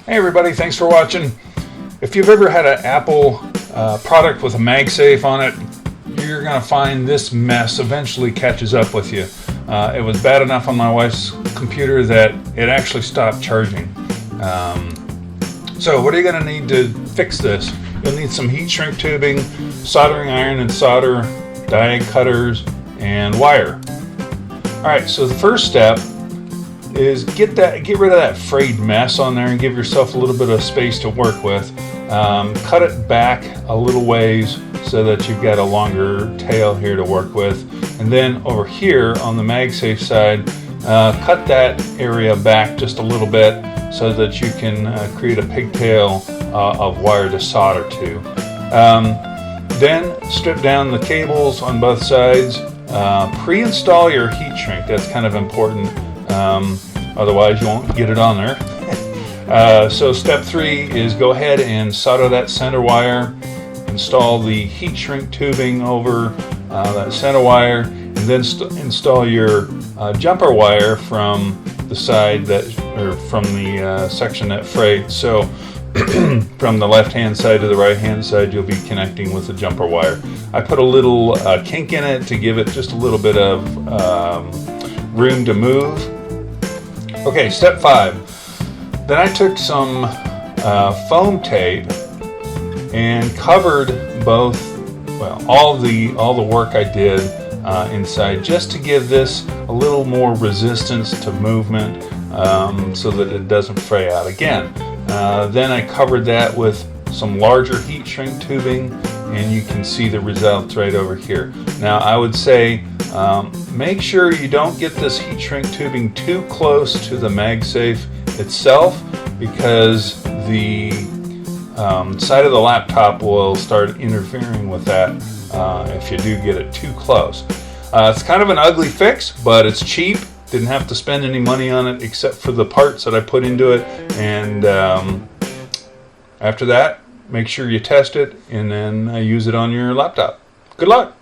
Hey everybody, thanks for watching. If you've ever had an Apple product with a Magsafe on it, you're going to find this mess eventually catches up with you. It was bad enough on my wife's computer that it actually stopped charging. So what are you going to need to fix this? You'll need some heat shrink tubing, soldering iron and solder, die cutters, and wire. Alright, so the first step is get rid of that frayed mess on there and give yourself a little bit of space to work with. Cut it back a little ways so that you've got a longer tail here to work with. And then over here on the Magsafe side, cut that area back just a little bit so that you can create a pigtail of wire to solder to. Then strip down the cables on both sides. Pre-install your heat shrink. That's kind of important. Otherwise you won't get it on there. So step 3 is go ahead and solder that center wire, install the heat shrink tubing over that center wire, and then install your jumper wire from the side from the section that frayed. So from the left hand side to the right hand side you'll be connecting with the jumper wire. I put a little kink in it to give it just a little bit of room to move. Okay, step 5. Then I took some foam tape and covered all the work I did inside, just to give this a little more resistance to movement, so that it doesn't fray out again. Then I covered that with some larger heat shrink tubing, and you can see the results right over here. Now I would say make sure you don't get this heat shrink tubing too close to the Magsafe itself, because the side of the laptop will start interfering with that if you do get it too close. It's kind of an ugly fix, but it's cheap. Didn't have to spend any money on it except for the parts that I put into it. And after that, make sure you test it and then use it on your laptop. Good luck.